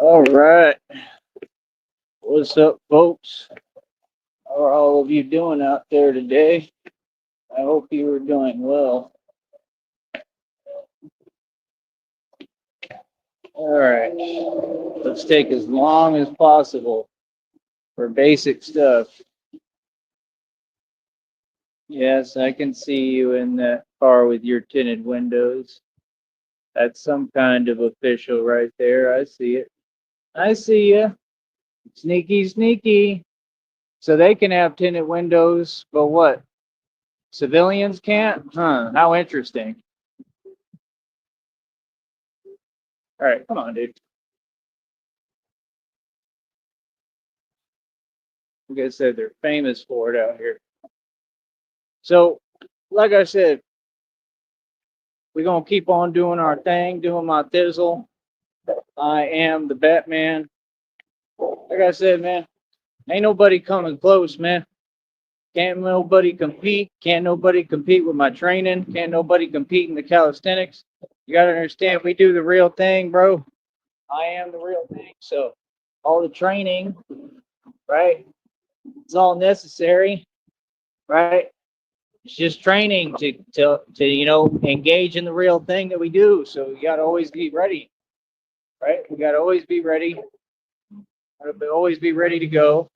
All right. What's up, folks? How are all of you doing out there today? I hope you are doing well. All right. Let's take as long as possible for basic stuff. Yes, I can see you in that car with your tinted windows. That's some kind of official right there. I see it. I see you. Sneaky, sneaky. So they can have tinted windows, but what? Civilians can't? Huh, how interesting. All right, come on, dude. Like I said, they're famous for it out here. So, like I said, we're gonna keep on doing our thing, doing my thizzle. I am the Batman. Like I said, man, ain't nobody coming close, man. Can't nobody compete. Can't nobody compete with my training. Can't nobody compete in the calisthenics. You gotta understand, we do the real thing, bro. I am the real thing. So, all the training, right? It's all necessary, right? It's just training to engage in the real thing that we do. So you got to always be ready, right? We got to always be ready. Always be ready to go.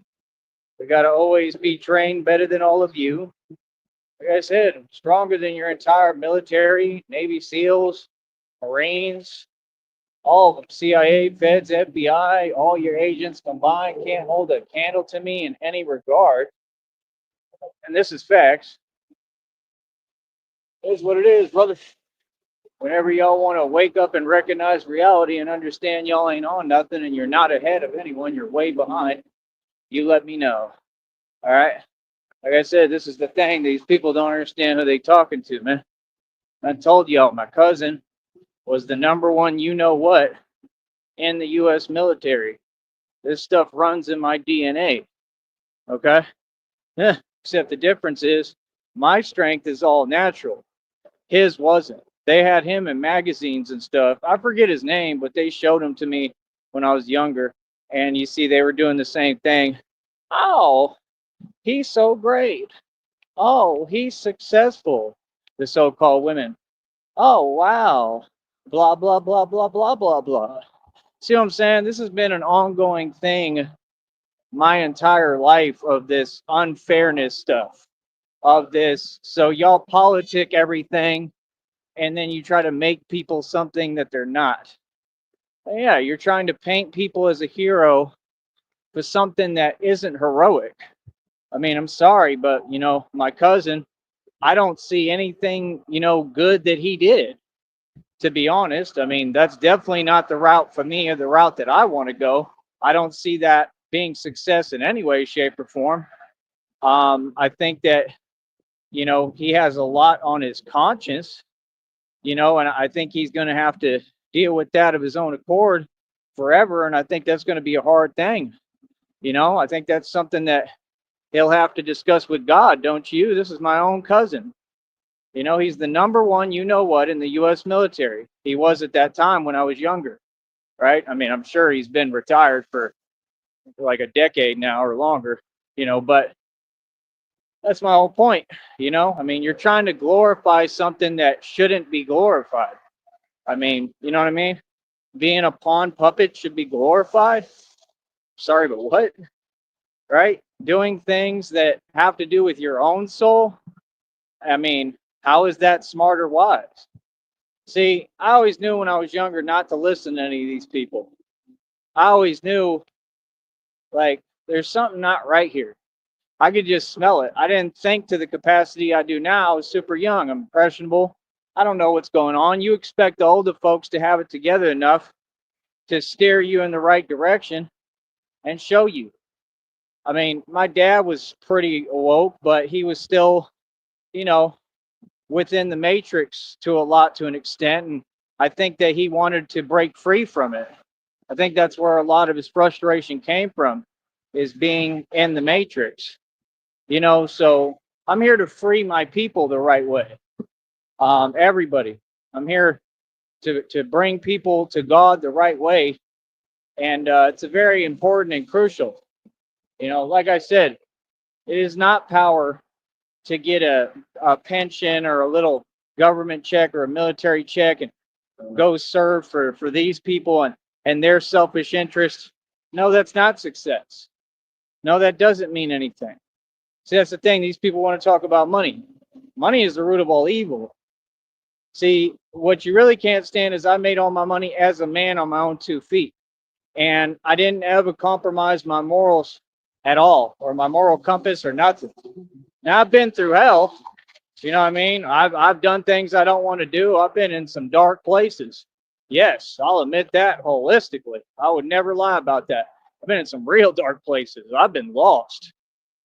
We got to always be trained better than all of you. Like I said, stronger than your entire military, Navy SEALs, Marines, all of them, CIA, Feds, FBI, all your agents combined can't hold a candle to me in any regard. And this is facts. It is what it is, brother. Whenever y'all want to wake up and recognize reality and understand y'all ain't on nothing and you're not ahead of anyone, you're way behind, you let me know. All right. Like I said, this is the thing. These people don't understand who they talking to, man. I told y'all my cousin was the number one you know what in the US military. This stuff runs in my DNA. Okay? Yeah. Except the difference is my strength is all natural. His wasn't. They had him in magazines and stuff. I forget his name, but they showed him to me when I was younger. And you see, they were doing the same thing. Oh, he's so great. Oh, he's successful. The so called women. Oh, wow. Blah, blah, blah, blah, blah, blah, blah. See what I'm saying? This has been an ongoing thing my entire life of this unfairness stuff, of this. So y'all politic everything and then you try to make people something that they're not. Yeah, you're trying to paint people as a hero for something that isn't heroic. I mean, I'm sorry, but my cousin, I don't see anything, good that he did, to be honest. I mean, that's definitely not the route for me or the route that I want to go. I don't see that being success in any way, shape, or form. I think that, he has a lot on his conscience, and I think he's going to have to deal with that of his own accord forever. And I think that's going to be a hard thing. I think that's something that he'll have to discuss with God, don't you? This is my own cousin. He's the number one, what, in the U.S. military. He was at that time when I was younger, right? I mean, I'm sure he's been retired for like a decade now or longer, but that's my whole point. I mean, you're trying to glorify something that shouldn't be glorified. I mean, you know what I mean? Being a pawn puppet should be glorified. Sorry, but what? Right? Doing things that have to do with your own soul. I mean, how is that smart or wise? See, I always knew when I was younger not to listen to any of these people. I always knew, like, there's something not right here. I could just smell it. I didn't think to the capacity I do now. I was super young. I'm impressionable. I don't know what's going on. You expect the older folks to have it together enough to steer you in the right direction and show you. I mean, my dad was pretty awoke, but he was still, you know, within the matrix to an extent. And I think that he wanted to break free from it. I think that's where a lot of his frustration came from, is being in the matrix. So I'm here to free my people the right way. Everybody. I'm here to bring people to God the right way. And it's a very important and crucial. Like I said, it is not power to get a pension or a little government check or a military check and go serve for these people and their selfish interests. No, that's not success. No, that doesn't mean anything. See, that's the thing. These people want to talk about money. Money is the root of all evil. See, what you really can't stand is I made all my money as a man on my own 2 feet. And I didn't ever compromise my morals at all, or my moral compass, or nothing. Now I've been through hell. You know what I mean? I've done things I don't want to do. I've been in some dark places. Yes, I'll admit that holistically. I would never lie about that. I've been in some real dark places. I've been lost.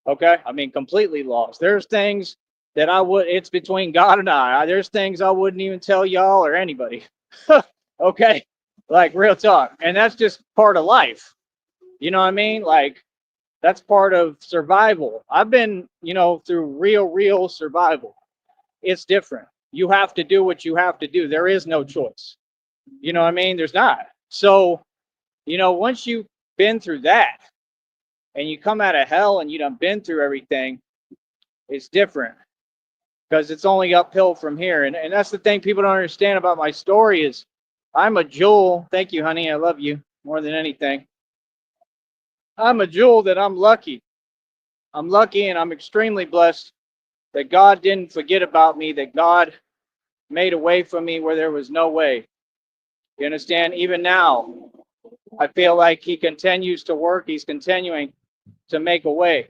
Okay? I mean, completely lost. There's things that it's between God and I. There's things I wouldn't even tell y'all or anybody. Okay? Like, real talk. And that's just part of life. You know what I mean? Like, that's part of survival. I've been, through real survival. It's different. You have to do what you have to do. There is no choice. You know what I mean? There's not. So, once you've been through that and you come out of hell and you done been through everything, it's different because it's only uphill from here. And that's the thing people don't understand about my story is I'm a jewel. Thank you, honey. I love you more than anything. I'm a jewel that I'm lucky. I'm lucky and I'm extremely blessed that God didn't forget about me, that God made a way for me where there was no way. You understand? Even now, I feel like he continues to work. He's continuing to make a way.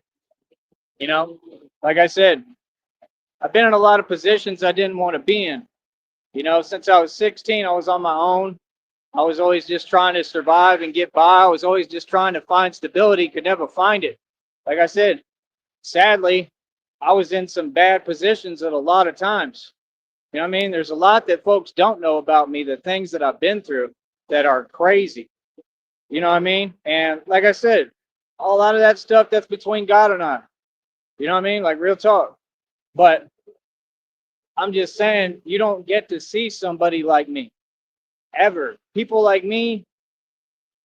Like I said, I've been in a lot of positions I didn't want to be in. Since I was 16, I was on my own. I was always just trying to survive and get by. I was always just trying to find stability, could never find it. Like I said, sadly, I was in some bad positions at a lot of times. You know what I mean? There's a lot that folks don't know about me, the things that I've been through that are crazy. You know what I mean? And like I said, a lot of that stuff that's between God and I. You know what I mean? Like, real talk. But I'm just saying, you don't get to see somebody like me ever. People like me,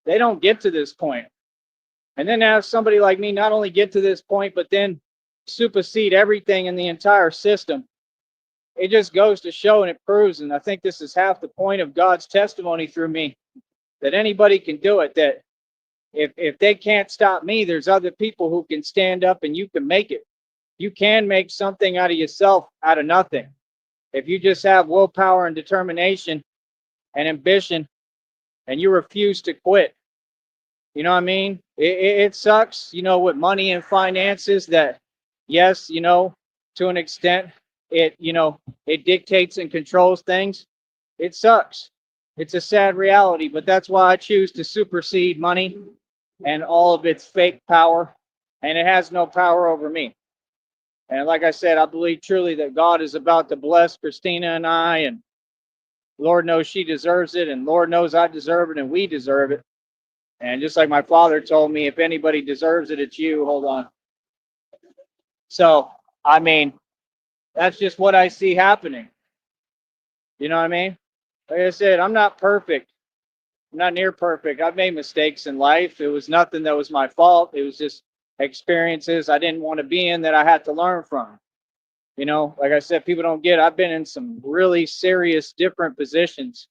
they don't get to this point. And then have somebody like me not only get to this point, but then supersede everything in the entire system. It just goes to show and it proves, and I think this is half the point of God's testimony through me, that anybody can do it, that if they can't stop me, there's other people who can stand up and you can make it. You can make something out of yourself out of nothing. If you just have willpower and determination and ambition and you refuse to quit. You know what I mean? It sucks, with money and finances that, yes, to an extent, it dictates and controls things. It sucks. It's a sad reality, but that's why I choose to supersede money and all of its fake power, and it has no power over me. And like I said, I believe truly that God is about to bless Christina and I, and Lord knows she deserves it, and Lord knows I deserve it, and we deserve it. And just like my father told me, if anybody deserves it, it's you. Hold on. So, I mean, that's just what I see happening. You know what I mean? Like I said, I'm not perfect. I'm not near perfect. I've made mistakes in life. It was nothing that was my fault. It was just experiences I didn't want to be in that I had to learn from. Like I said, people don't get, I've been in some really serious different positions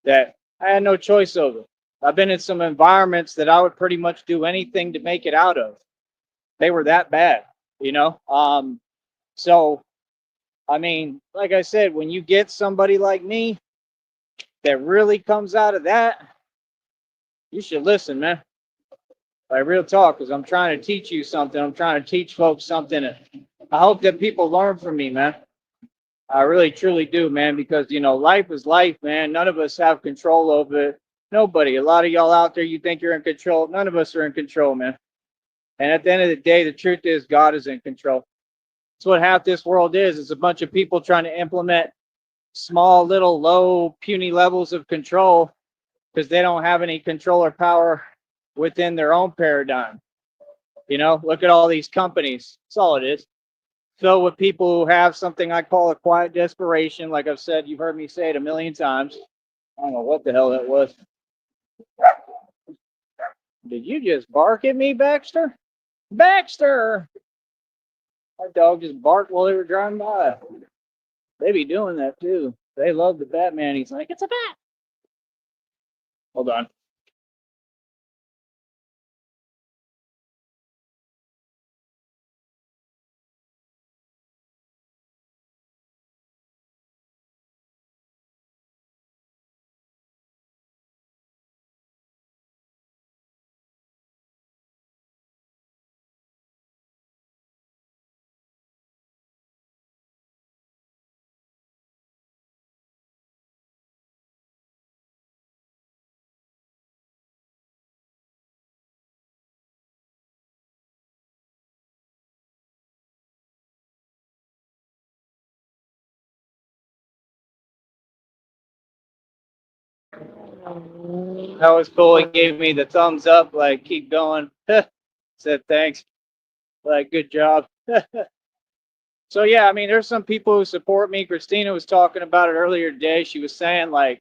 that I had no choice over. I've been in some environments that I would pretty much do anything to make it out of. They were that bad, So, I mean, like I said, when you get somebody like me that really comes out of that, you should listen, man. Like, real talk, because I'm trying to teach you something. I'm trying to teach folks something. And I hope that people learn from me, man. I really, truly do, man, because, life is life, man. None of us have control over it. Nobody. A lot of y'all out there, you think you're in control. None of us are in control, man. And at the end of the day, the truth is God is in control. That's what half this world is. It's a bunch of people trying to implement small, little, low, puny levels of control because they don't have any control or power within their own paradigm. Look at all these companies. That's all it is. Filled with people who have something I call a quiet desperation. Like I've said, you've heard me say it a million times. I don't know what the hell that was. Did you just bark at me, Baxter? Baxter! Our dog just barked while they were driving by. They be doing that too. They love the Batman. He's like, it's a bat. Hold on. That was cool. He gave me the thumbs up, like, keep going. Said thanks. Like, good job. So, yeah, I mean, there's some people who support me. Christina was talking about it earlier today. She was saying, like,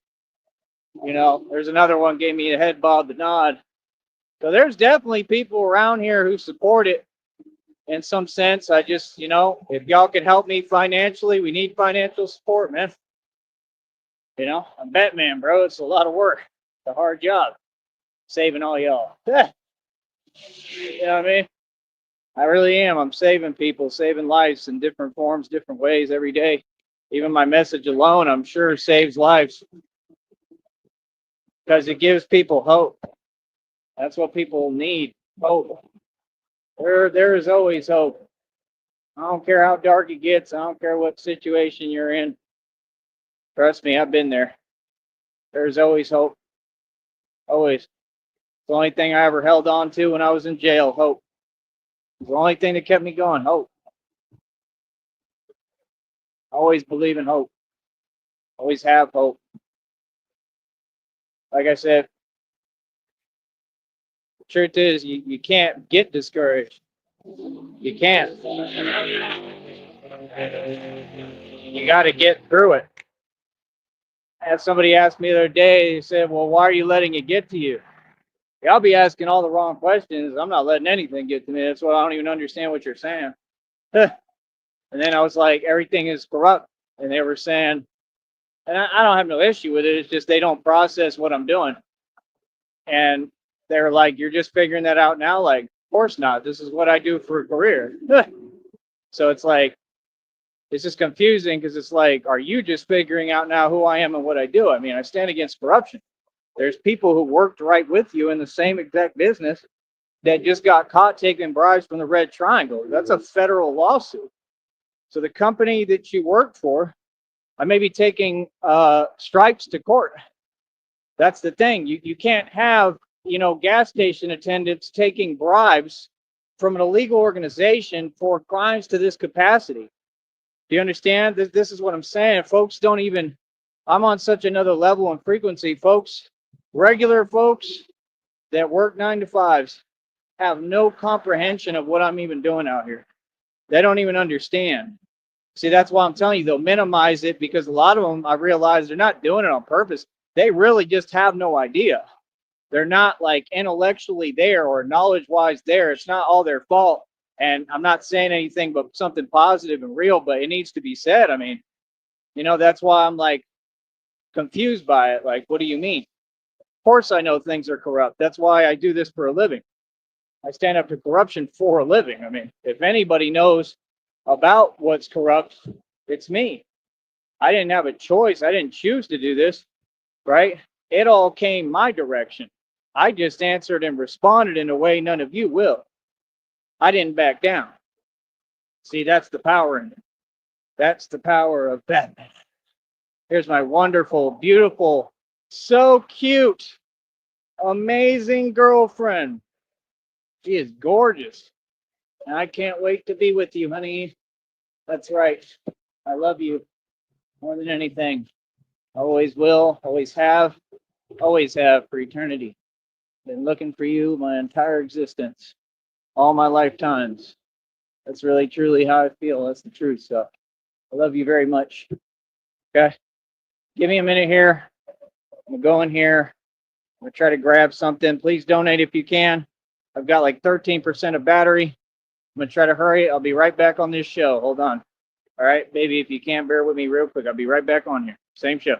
there's another one gave me a head bob, the nod. So there's definitely people around here who support it in some sense. I just, if y'all could help me financially, we need financial support, man. I'm Batman, bro. It's a lot of work. It's a hard job saving all y'all. You know what I mean? I really am. I'm saving people, saving lives in different forms, different ways every day. Even my message alone, I'm sure, saves lives because it gives people hope. That's what people need, hope. There is always hope. I don't care how dark it gets. I don't care what situation you're in. Trust me, I've been there. There's always hope. Always. It's the only thing I ever held on to when I was in jail, hope. It's the only thing that kept me going, hope. Always believe in hope. Always have hope. Like I said, the truth is you can't get discouraged. You can't. You got to get through it. I had somebody ask me the other day, they said, well, why are you letting it get to you? Yeah, I'll be asking all the wrong questions. I'm not letting anything get to me. That's why I don't even understand what you're saying. And then I was like, everything is corrupt. And they were saying, and I don't have no issue with it. It's just they don't process what I'm doing. And they're like, you're just figuring that out now? Like, of course not. This is what I do for a career. So it's like, it's just confusing because it's like, are you just figuring out now who I am and what I do? I mean, I stand against corruption. There's people who worked right with you in the same exact business that just got caught taking bribes from the Red Triangle. That's a federal lawsuit. So the company that you work for, I may be taking stripes to court. That's the thing. You can't have, gas station attendants taking bribes from an illegal organization for crimes to this capacity. Do you understand? This is what I'm saying. Folks don't even, I'm on such another level and frequency. Folks, regular folks that work 9 to 5s have no comprehension of what I'm even doing out here. They don't even understand. See, that's why I'm telling you, they'll minimize it because a lot of them, I realize they're not doing it on purpose. They really just have no idea. They're not like intellectually there or knowledge-wise there. It's not all their fault. And I'm not saying anything but something positive and real, but it needs to be said. I mean, that's why I'm like confused by it. Like, what do you mean? Of course I know things are corrupt. That's why I do this for a living. I stand up to corruption for a living. I mean, if anybody knows about what's corrupt, it's me. I didn't have a choice. I didn't choose to do this, right? It all came my direction. I just answered and responded in a way none of you will. I didn't back down. See, that's the power in it. That's the power of Batman. Here's my wonderful, beautiful, so cute, amazing girlfriend. She is gorgeous. And I can't wait to be with you, honey. That's right. I love you more than anything. Always will, always have for eternity. Been looking for you my entire existence, all my lifetimes. That's really, truly how I feel. That's the truth. So I love you very much. Okay. Give me a minute here. I'm going to go in here. I'm gonna try to grab something. Please donate if you can. I've got like 13% of battery. I'm gonna try to hurry. I'll be right back on this show. Hold on. All right, baby, if you can bear with me real quick, I'll be right back on here. Same show.